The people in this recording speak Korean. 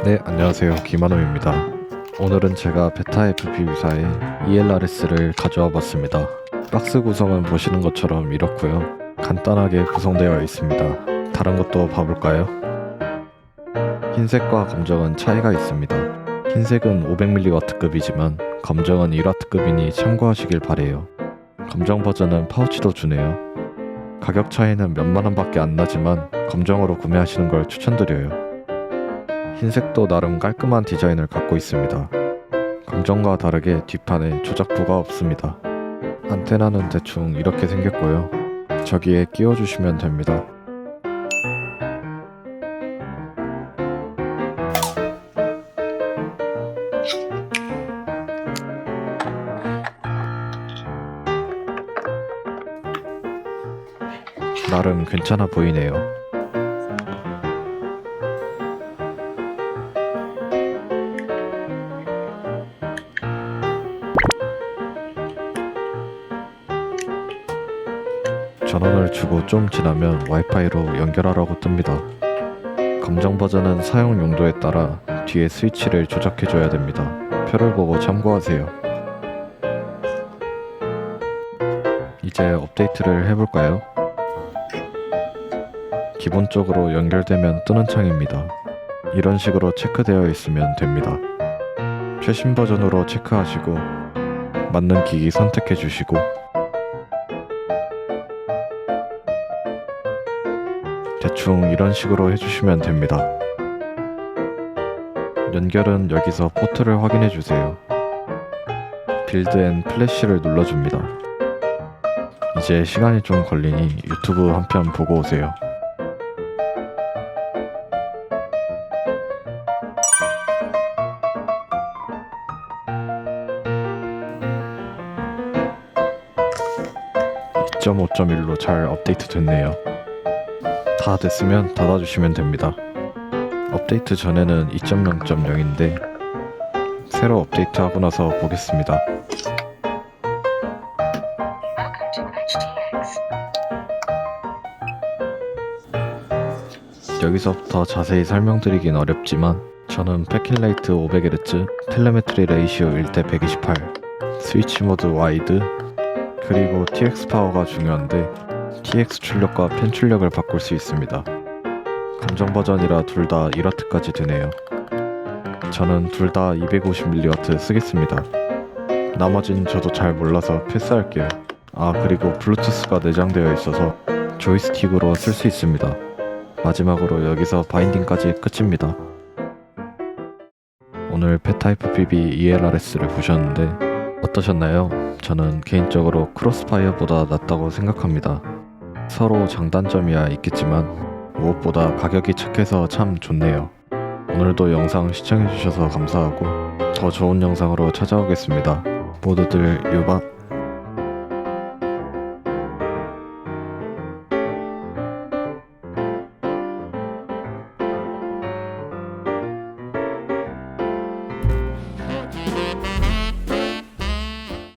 네, 안녕하세요. 김한호입니다. 오늘은 제가 베타 FPV4의 ELRS를 가져와 봤습니다. 박스 구성은 보시는 것처럼 이렇고요. 간단하게 구성되어 있습니다. 다른 것도 봐볼까요? 흰색과 검정은 차이가 있습니다. 흰색은 500mW급이지만 검정은 1W급이니 참고하시길 바래요. 검정 버전은 파우치도 주네요. 가격 차이는 몇만 원밖에 안 나지만 검정으로 구매하시는 걸 추천드려요. 흰색도 나름 깔끔한 디자인을 갖고 있습니다. 검정과 다르게 뒷판에 조작부가 없습니다. 안테나는 대충 이렇게 생겼고요. 저기에 끼워주시면 됩니다. 나름 괜찮아 보이네요. 전원을 주고 좀 지나면 와이파이로 연결하라고 뜹니다. 검정 버전은 사용 용도에 따라 뒤에 스위치를 조작해줘야 됩니다. 표를 보고 참고하세요. 이제 업데이트를 해볼까요? 기본적으로 연결되면 뜨는 창입니다. 이런 식으로 체크되어 있으면 됩니다. 최신 버전으로 체크하시고 맞는 기기 선택해 주시고 대충 이런 식으로 해주시면 됩니다. 연결은 여기서 포트를 확인해 주세요. 빌드 앤 플래시를 눌러줍니다. 이제 시간이 좀 걸리니 유튜브 한 편 보고 오세요. (2.5.1로) 잘 업데이트 됐네요. 다 됐으면 닫아주시면 됩니다. 업데이트 전에는 2.0.0인데 새로 업데이트하고 나서 보겠습니다. 여기서부터 자세히 설명드리긴 어렵지만 저는 패킷라이트 500Hz, 텔레메트리 레이시오 1:128, 스위치 모드 와이드, 그리고 TX 파워가 중요한데 TX 출력과 펜 출력을 바꿀 수 있습니다. 검정 버전이라 둘 다 1W까지 되네요. 저는 둘 다 250mW 쓰겠습니다. 나머진 저도 잘 몰라서 패스할게요. 그리고 블루투스가 내장되어 있어서 조이스틱으로 쓸 수 있습니다. 마지막으로 여기서 바인딩까지 끝입니다. 오늘 베타 FPV ELRS를 보셨는데 어떠셨나요? 저는 개인적으로 크로스파이어보다 낫다고 생각합니다. 서로 장단점이야 있겠지만 무엇보다 가격이 착해서 참 좋네요. 오늘도 영상 시청해주셔서 감사하고 더 좋은 영상으로 찾아오겠습니다. 모두들 유바.